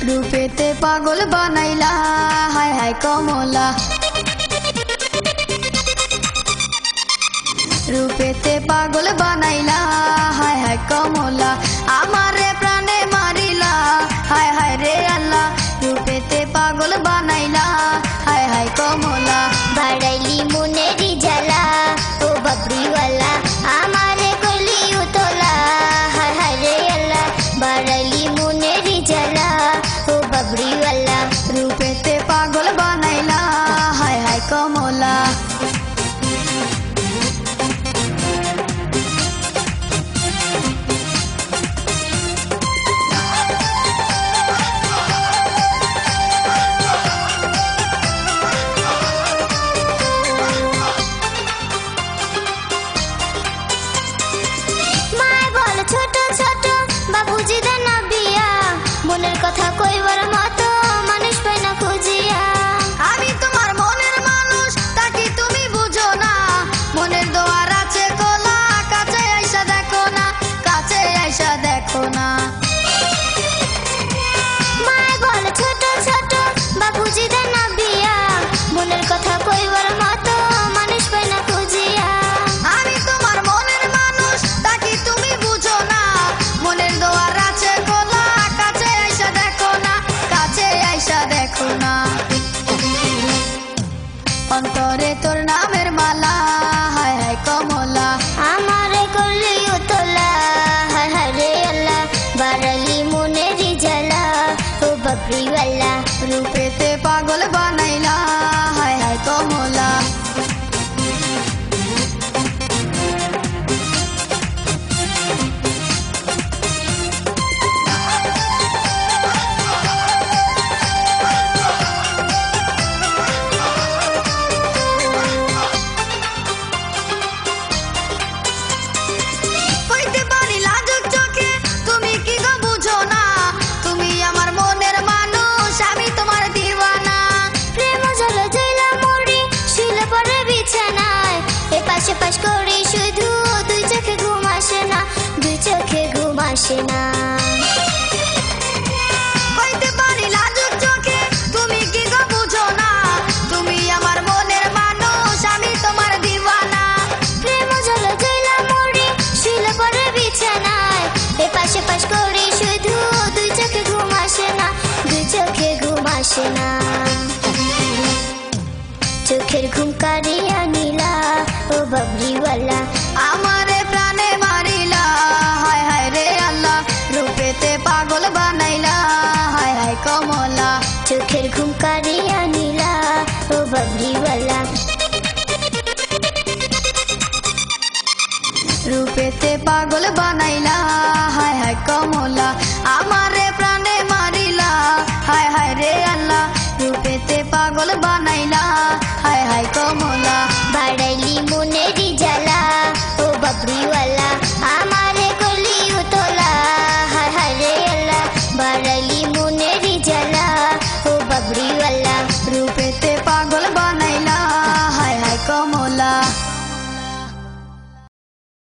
रूपेते पागल बनाइला हाय हाय कमला रूपेते पागल बनाइला हाय हाय कमला आमारे प्राणे मारिला हाय हाय रे अल्लाह रूपेते पागल बनाइला हाय हाय कमला बाड़ाइली मुनेरी जला ओ बबरीवाला आमारे कोली उतोला हाय हाय रे अल्लाह बाड़ाइली मुनेरी जला ओ बबरीवाला रूपेते पागल बनाइला हाय हाय कमला কথা কইবার মতো মানুষ পাই না খুঁজিয়া আমি তোমার মনের মানুষ তাকে তুমি বুঝো না মনের দোয়ার আছে খোলা কাছে আইসা দেখো না কাছে আইসা দেখো না মায় বলে ছোট ছোট বাবুজি দেন না বিয়া মনের কথা কইবার মতো মানুষ পাই না খুঁজিয়া আমি তোমার মনের মানুষ তাকে তুমি বুঝো না মনের দোয়ার আছে খোলা কাছে আইসা দেখো না কাছে আইসা দেখো না অন্তরে তোর নামের মালা হায় হায় কমলা আমারে করলি উতলা হায় হায় রে আল্লাহ বাড়ালি মনেরি জ্বালা ও ববরিওয়ালা রূপেতে পাগল বানাইলা হায় হায় কমলা পাশ করে শুধু দুই চোখে ঘুম আসে না দুই চোখে ঘুম আসে না হইতে পারি লাজুক চোখে তুমি কি গো বুঝো না তুমি আমার মনের মানুষ আমি তোমার দিওয়ানা প্রেম জলে জেলা মরি শুলে পরে বিছানায় এ পাশে পাশ করে শুধু দুই চোখে ঘুম আসে না দুই চোখে ঘুম আসে না চোখের ঘুম কারিয়া নীলা ও ববরিওয়ালা আমারে প্রাণে মারিলা হায় হায় রে আল্লাহ রূপেতে পাগল বানাইলা হায় হায় কমলা চোখের ঘুম কারিয়া নীলা ও ববরিওয়ালা রূপেতে পাগল বানাইলা হায় হায় কমলা।